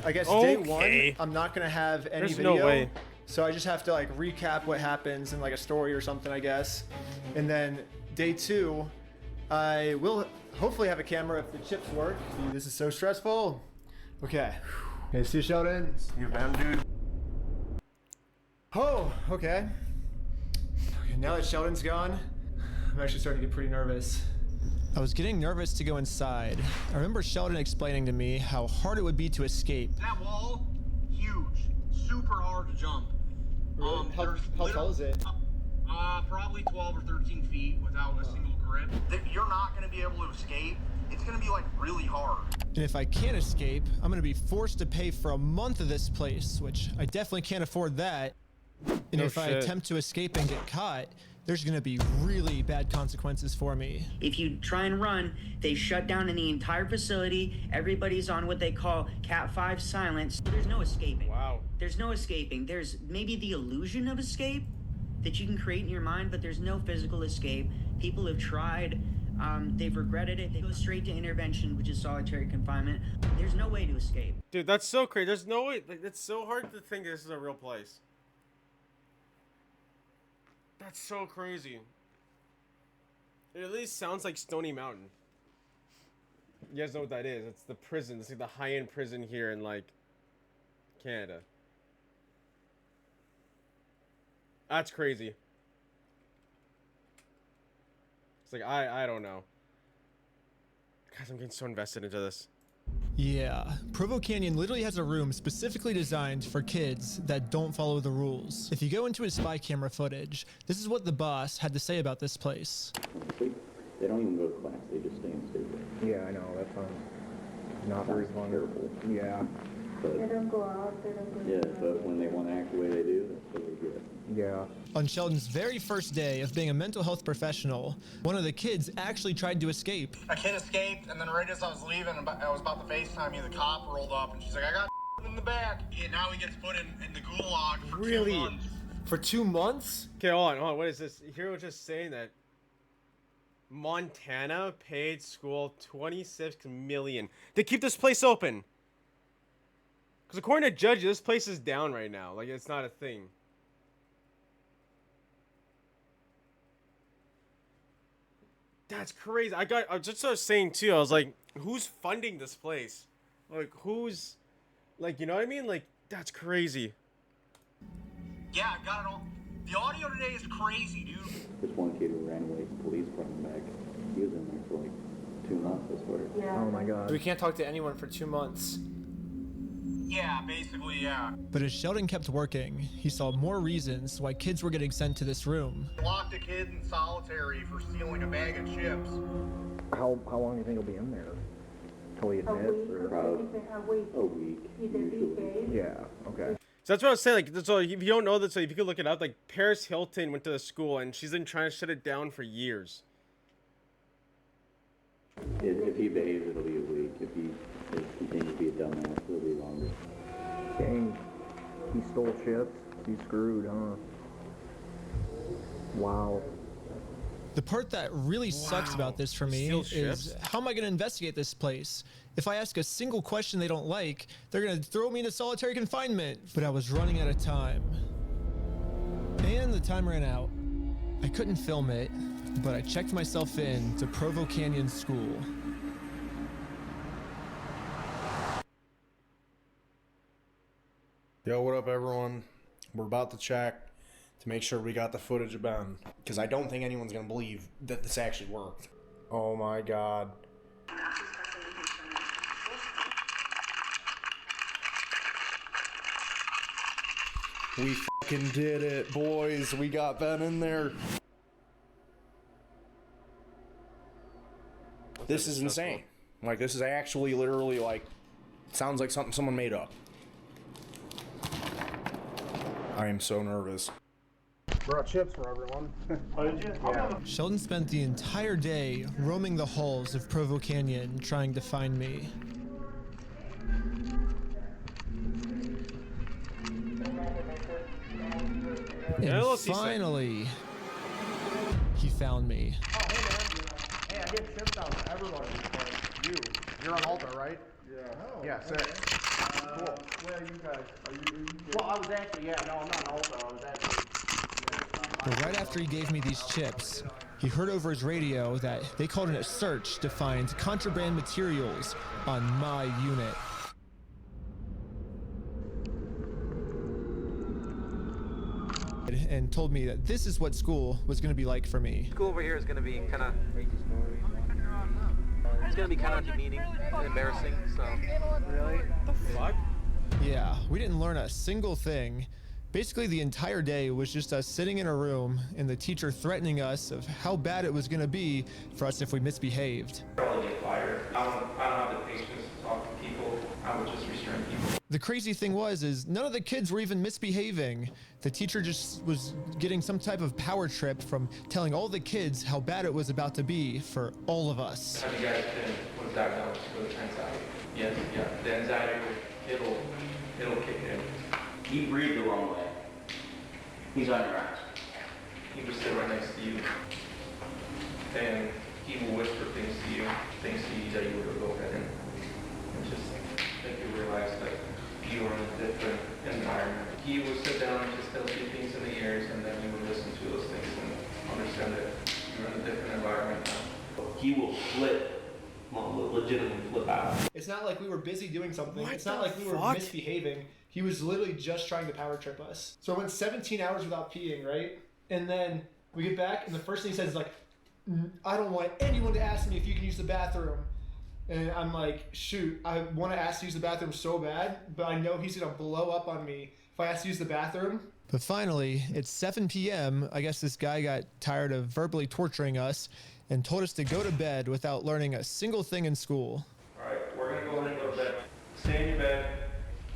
I guess day one, I'm not gonna have any video. No way. So I just have to like recap what happens in like a story or something, I guess. And then day two, I will hopefully have a camera if the chips work. Dude, this is so stressful. Okay. Okay, see you, Sheldon. See you, man, dude. Oh, okay. Okay, now that Sheldon's gone, I'm actually starting to get pretty nervous. I was getting nervous to go inside. I remember Sheldon explaining to me how hard it would be to escape. That wall, huge, super hard to jump. Really? How tall is it? Probably 12 or 13 feet without a single grip. You're not going to be able to escape. It's going to be like really hard. And if I can't escape, I'm going to be forced to pay for a month of this place, which I definitely can't afford that. And if I attempt to escape and get caught, there's going to be really bad consequences for me. If you try and run, they shut down in the entire facility. Everybody's on what they call Cat 5 silence. There's no escaping. Wow. There's no escaping. There's maybe the illusion of escape that you can create in your mind, but there's no physical escape. People have tried. They've regretted it. They go straight to intervention, which is solitary confinement. There's no way to escape. Dude, that's so crazy. There's no way. Like, it's so hard to think this is a real place. That's so crazy. It at least sounds like Stony Mountain. You guys know what that is? It's the prison. It's like the high-end prison here in like Canada. That's crazy. It's like I don't know. Guys, I'm getting so invested into this. Yeah, Provo Canyon literally has a room specifically designed for kids that don't follow the rules. If you go into his spy camera footage, this is what the boss had to say about this place. They don't even go to class, they just stay in studio. Yeah, I know, that sounds not very fun. Terrible. Yeah. But, They don't go out, they don't go yeah, but when they want to act the way they do, that's what they get. Yeah. On Sheldon's very first day of being a mental health professional, one of the kids actually tried to escape. A kid escaped, and then right as I was leaving, I was about to FaceTime you, the cop rolled up, and she's like, I got in the back. Yeah, now he gets put in the gulag for 2 months. For 2 months? Okay, hold on. What is this? Here was just saying that Montana paid school $26 million to keep this place open. Because according to judges, this place is down right now. Like, it's not a thing. That's crazy. I just was saying too, I was like, who's funding this place? Like, who's, like, you know what I mean? Like, that's crazy. Yeah, I got it all. The audio today is crazy, dude. This one kid who ran away from police brought him back. He was in there for like 2 months, I swear. Yeah. Oh my god. We can't talk to anyone for 2 months. Yeah, basically, yeah. But as Sheldon kept working, he saw more reasons why kids were getting sent to this room. Locked a kid in solitary for stealing a bag of chips. How long do you think he'll be in there? Till he admits? A week. Usually. Yeah, okay. So that's what I was saying. Like, so if you don't know this, so if you could look it up, like Paris Hilton went to the school and she's been trying to shut it down for years. If he behaves, it'll be a week. If he continues to be a dumbass, it'll be longer. Dang. He stole chips. He's screwed, huh? Wow. The part that really sucks about this for me is how am I going to investigate this place? If I ask a single question they don't like, they're going to throw me into solitary confinement. But I was running out of time. And the time ran out. I couldn't film it, but I checked myself in to Provo Canyon School. Yo, what up, everyone? We're about to check to make sure we got the footage of Ben, because I don't think anyone's gonna believe that this actually worked. Oh my god. We fucking did it, boys. We got Ben in there. This is insane. Like, this is actually literally like, sounds like something someone made up. I am so nervous. Brought chips for everyone. Oh, did you? Yeah. Sheldon spent the entire day roaming the halls of Provo Canyon trying to find me. And finally, he found me. Oh, hey, man. Hey, I get chips out for everyone. You're on Alta, right? Yeah. Oh, yeah, sick. Cool. Where are you guys? Are you well, I was actually, yeah, no, I'm not on Alta. I was actually... But right after he gave me these chips, he heard over his radio that they called in a search to find contraband materials on my unit. And told me that this is what school was going to be like for me. School over here is going to be kind of... It's going to be kind of demeaning and embarrassing, so... Really? What the fuck? Yeah, we didn't learn a single thing. Basically, the entire day was just us sitting in a room and the teacher threatening us of how bad it was going to be for us if we misbehaved. Probably get fired. I don't have the patience to talk to people. I would just restrain people. The crazy thing is none of the kids were even misbehaving. The teacher just was getting some type of power trip from telling all the kids how bad it was about to be for all of us. Have you guys been was diagnosed with anxiety? Yes, yeah. The anxiety, it'll kick in. You breathe the wrong way. He's on your eyes. He will sit right next to you, and he will whisper things to you that you would go ahead and just make you realize that you are in a different environment. He will sit down and just tell you things in the ears, and then you will listen to those things and understand that you're in a different environment now. He will flip. Legitimately flip out. It's not like we were busy doing something. What it's not like we were misbehaving. He was literally just trying to power trip us. So I went 17 hours without peeing, right? And then we get back, and the first thing he says is like, I don't want anyone to ask me if you can use the bathroom. And I'm like, shoot, I want to ask to use the bathroom so bad, but I know he's going to blow up on me if I ask to use the bathroom. But finally, it's 7 p.m. I guess this guy got tired of verbally torturing us and told us to go to bed without learning a single thing in school. All right, we're going to go ahead and go to bed. Stay in your bed.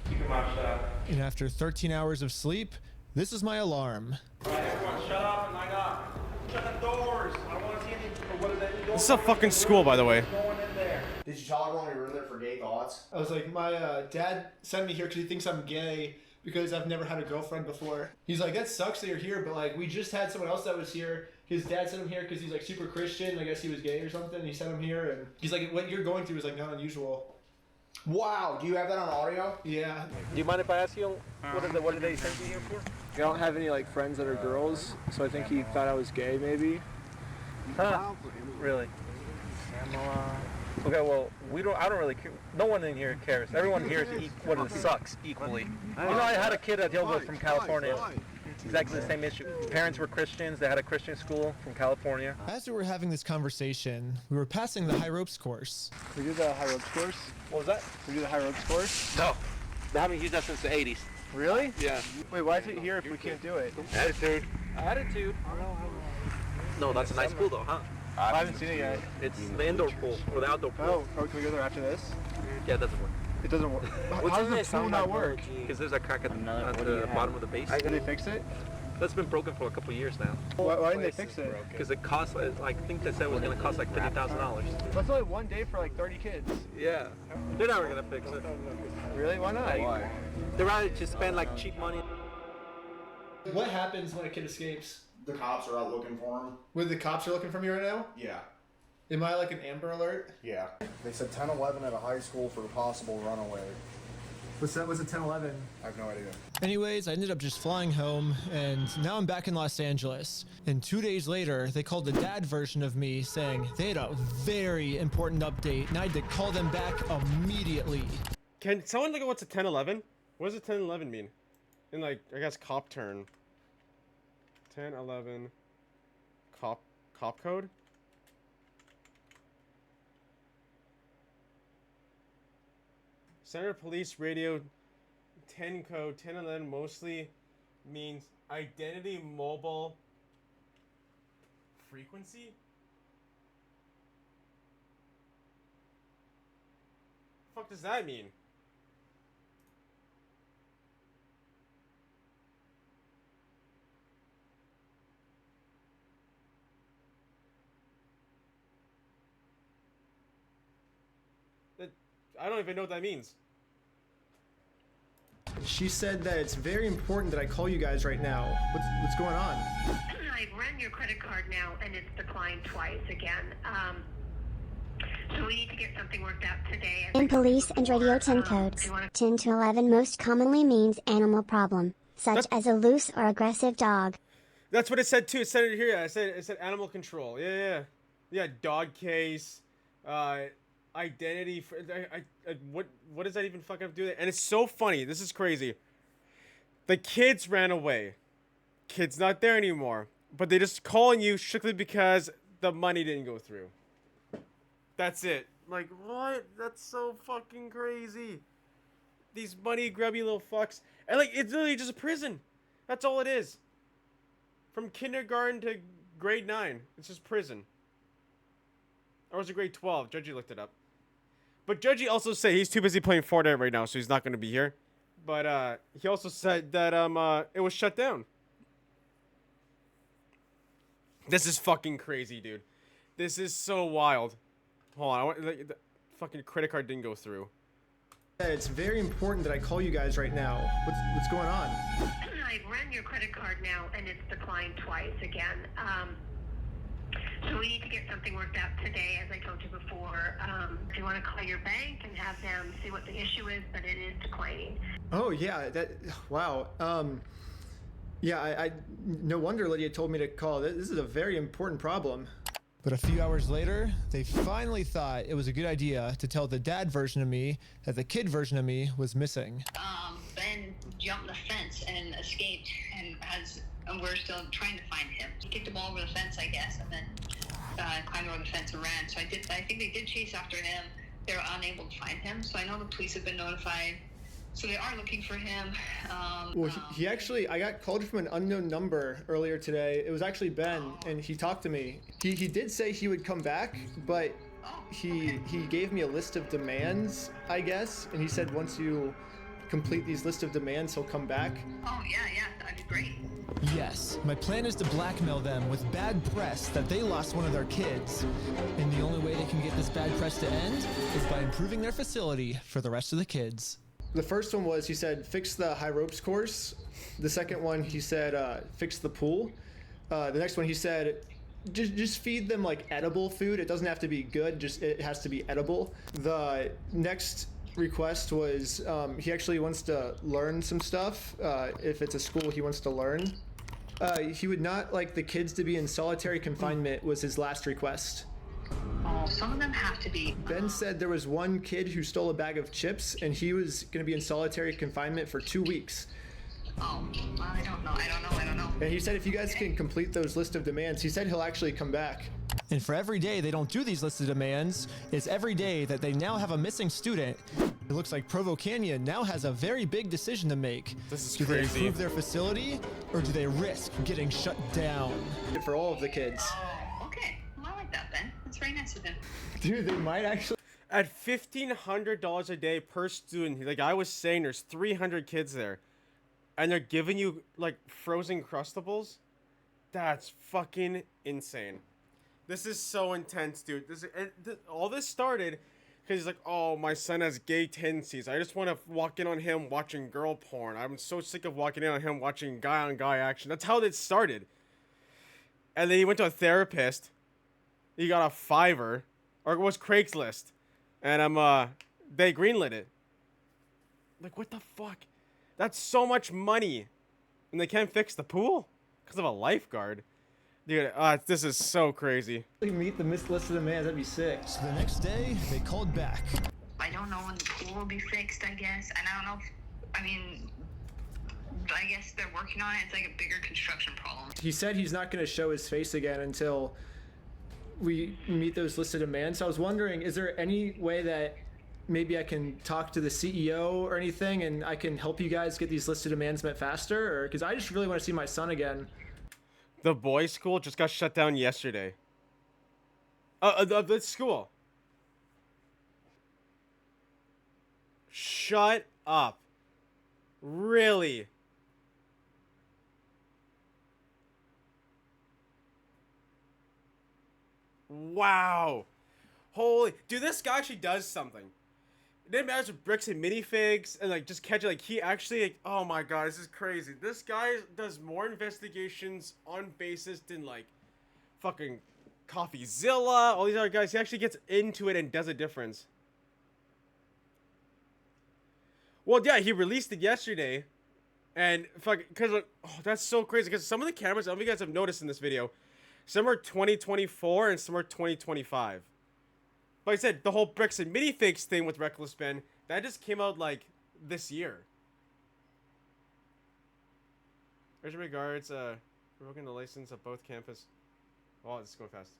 Keep your mouth shut. And after 13 hours of sleep, this is my alarm. All right, everyone, shut up and line up. Shut the doors. I don't want to see anything. What is that? This is a fucking school, by the way. Did you tell everyone you were in there for gay thoughts? I was like, my dad sent me here because he thinks I'm gay because I've never had a girlfriend before. He's like, that sucks that you're here, but like, we just had someone else that was here. His dad sent him here because he's like super Christian. I guess he was gay or something. And he sent him here, and he's like, what you're going through is like not unusual. Wow, do you have that on audio? Yeah. Do you mind if I ask you what did they send you here for? I don't have any like friends that are girls, so I think he thought I was gay maybe. Huh? Really? Okay, well, I don't really care. No one in here cares. Everyone here sucks equally. You know, I had a kid at Hillville from California. Exactly the same issue. Parents were Christians. They had a Christian school from California. As we were having this conversation, we were passing the high ropes course. We do the high ropes course? What was that? We do the high ropes course? No. They haven't used that since the 80s. Really? Yeah. Wait, why is it here if we can't do it? Attitude. Attitude? No, that's a nice pool though, huh? I haven't seen it yet. It's the indoor pool or the outdoor pool. Oh, can we go there after this? Yeah, it doesn't work. It doesn't work. How does the pool not work? Because there's a crack at the bottom of the base. Did they fix it? That's been broken for a couple of years now. Why didn't they fix it? Because it costs, I think they said it was going to cost like $50,000. That's only one day for like 30 kids. Yeah. They're never going to fix it. Really? Why not? Why? They're rather to spend like cheap money. What happens when a kid escapes? The cops are out looking for him. Wait, the cops are looking for me right now? Yeah. Am I like an Amber Alert? Yeah. They said 10-11 at a high school for a possible runaway. What's that? What's a 1011? I have no idea. Anyways, I ended up just flying home, and now I'm back in Los Angeles. And 2 days later, they called the dad version of me saying they had a very important update, and I had to call them back immediately. Can someone look at what's a 1011? What does a 1011 mean? In like, I guess cop turn. 1011 cop code? Center Police Radio 10 code 1011 mostly means identity mobile frequency? The fuck does that mean? I don't even know what that means. She said that it's very important that I call you guys right now. What's going on? I've run your credit card now, and it's declined twice again. So we need to get something worked out today. In police and radio 10 codes, 10 to 11 most commonly means animal problem, such as a loose or aggressive dog. That's what it said too. It said it here. It said animal control. Yeah. Dog case. Identity. What does that even fucking have to do with it? And it's so funny. This is crazy. The kids ran away. Kid's not there anymore. But they just calling you strictly because the money didn't go through. That's it. Like, what? That's so fucking crazy. These money grubby little fucks. And like, it's literally just a prison. That's all it is. From kindergarten to grade 9. It's just prison. Or was it grade 12? Judgy looked it up. But Judgy also said he's too busy playing Fortnite right now, so he's not going to be here. But he also said that it was shut down. This is fucking crazy, dude. This is so wild. Hold on, the fucking credit card didn't go through. It's very important that I call you guys right now. What's going on? I've run your credit card now, and it's declined twice again. So we need to get something worked out today, as I told you before. Do you want to call your bank and have them see what the issue is, but it is declining? Oh, yeah. Wow. Yeah, I no wonder Lydia told me to call. This is a very important problem. But a few hours later, they finally thought it was a good idea to tell the dad version of me that the kid version of me was missing. Ben jumped the fence and escaped, and we're still trying to find him. He kicked the ball over the fence, I guess, and then climbed over the fence and ran. So I think they did chase after him. They were unable to find him. So I know the police have been notified. So they are looking for him. Well, he actually, I got called from an unknown number earlier today. It was actually Ben, and he talked to me. He did say he would come back, but he gave me a list of demands, I guess, and he said once you complete these list of demands, he'll come back. Oh, yeah, that'd be great. Yes, my plan is to blackmail them with bad press that they lost one of their kids. And the only way they can get this bad press to end is by improving their facility for the rest of the kids. The first one was, he said, fix the high ropes course. The second one, he said, fix the pool. The next one, he said, just feed them like edible food. It doesn't have to be good, just it has to be edible. The next request was, he actually wants to learn some stuff. If it's a school he wants to learn. He would not like the kids to be in solitary confinement was his last request. Oh, some of them have to be. Ben said there was one kid who stole a bag of chips, and he was going to be in solitary confinement for 2 weeks. Oh, I don't know. And he said if you guys can complete those list of demands, he said he'll actually come back. And for every day they don't do these list of demands, it's every day that they now have a missing student. It looks like Provo Canyon now has a very big decision to make. This is do crazy. they improve their facility, or do they risk getting shut down? For all of the kids. Oh, okay. Well, I like that, Ben. That's very nice of him. Dude, they might actually... At $1,500 a day per student, like I was saying, there's 300 kids there. And they're giving you, like, frozen Crustables? That's fucking insane. This is so intense, dude. All this started because he's like, oh, my son has gay tendencies. I just want to walk in on him watching girl porn. I'm so sick of walking in on him watching guy-on-guy action. That's how it started. And then he went to a therapist. He got a Fiverr. Or it was Craigslist. And they greenlit it. Like, what the fuck? That's so much money. And they can't fix the pool? Because of a lifeguard? Dude, this is so crazy. Meet the list of demands, that'd be sick. So the next day, they called back. I don't know when the pool will be fixed, I guess. And I don't know if, I guess they're working on it. It's like a bigger construction problem. He said he's not going to show his face again until we meet those listed demands. So I was wondering, is there any way that maybe I can talk to the CEO or anything and I can help you guys get these listed demands met faster? Or because I just really want to see my son again. The boys' school just got shut down yesterday. The school. Shut up. Really? Wow. Holy, dude, this guy actually does something. It didn't matter with bricks and minifigs and like just catch it. Like he actually, like, oh my god, this is crazy. This guy does more investigations on basis than like fucking CoffeeZilla, all these other guys. He actually gets into it and does a difference. Well, yeah, he released it yesterday, and fuck, cause like, oh, that's so crazy. Cause some of the cameras, I don't know if you guys have noticed in this video, some are 2024 and some are 2025. Like I said, the whole bricks and minifigs thing with Reckless Ben, that just came out like this year. Urgent regards, revoking the license of both campus. Oh, this is going fast.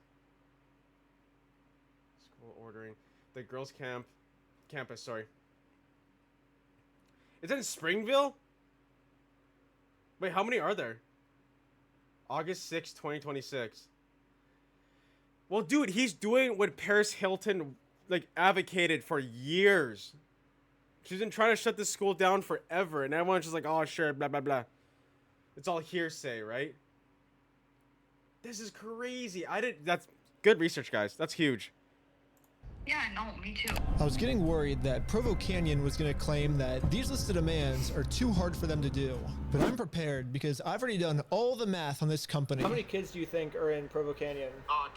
School ordering. The girls' campus, sorry. It's in Springville? Wait, how many are there? August 6, 2026. Well, dude, he's doing what Paris Hilton, like, advocated for years. She's been trying to shut this school down forever, and everyone's just like, oh, sure, blah, blah, blah. It's all hearsay, right? This is crazy. That's good research, guys. That's huge. Yeah, no, me too. I was getting worried that Provo Canyon was going to claim that these listed demands are too hard for them to do. But I'm prepared because I've already done all the math on this company. How many kids do you think are in Provo Canyon?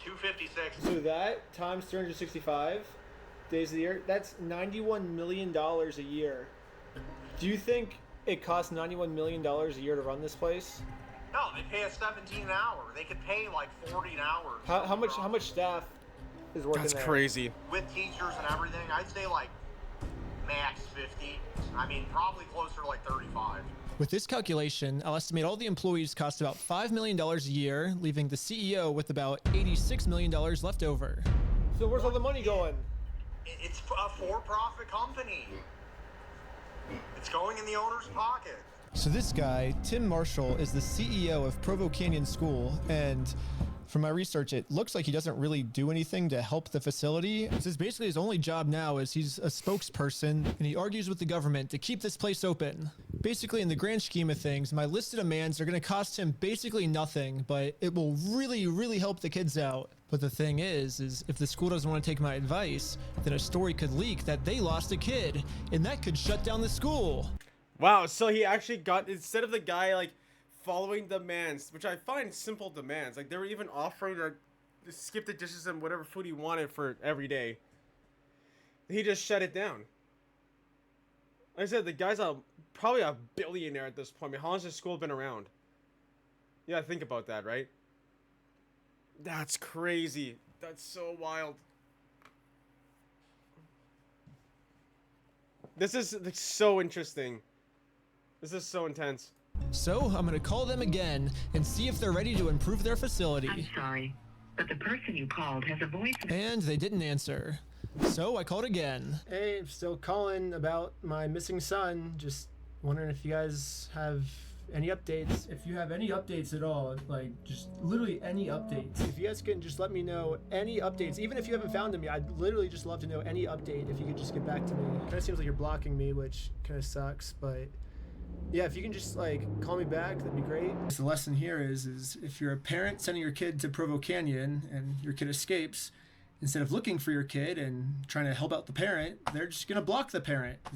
256. So that times 365 days of the year, that's $91 million a year. Do you think it costs $91 million a year to run this place? No, they pay us 17 an hour. They could pay like 40 an hour. How much staff is working there? That's crazy. With teachers and everything, I'd say like max 50. I mean, probably closer to like 35. With this calculation, I'll estimate all the employees cost about $5 million a year, leaving the CEO with about $86 million left over. So where's all the money going? It's a for-profit company. It's going in the owner's pocket. So this guy, Tim Marshall, is the CEO of Provo Canyon School, and from my research, it looks like he doesn't really do anything to help the facility. This is basically his only job now is he's a spokesperson, and he argues with the government to keep this place open. Basically, in the grand scheme of things, my listed demands are going to cost him basically nothing, but it will really, really help the kids out. But the thing is if the school doesn't want to take my advice, then a story could leak that they lost a kid, and that could shut down the school. Wow, so he actually got, instead of the guy, like, following demands, which I find simple demands, like, they were even offering to skip the dishes and whatever food he wanted for every day. He just shut it down. Like I said, the guy's probably a billionaire at this point. I mean, how long has this school been around? Yeah, think about that, right? That's crazy. That's so wild. This is like, so interesting. This is so intense. So I'm gonna call them again and see if they're ready to improve their facility. I'm sorry, but the person you called has a voice. And they didn't answer. So I called again. Hey, I'm still calling about my missing son. Just wondering if you guys have any updates. If you have any updates at all, like just literally any updates. If you guys can just let me know any updates, even if you haven't found him yet, I'd literally just love to know any update if you could just get back to me. Kind of seems like you're blocking me, which kind of sucks, but yeah, if you can just like call me back, that'd be great. The lesson here is if you're a parent sending your kid to Provo Canyon and your kid escapes, instead of looking for your kid and trying to help out the parent, they're just gonna block the parent.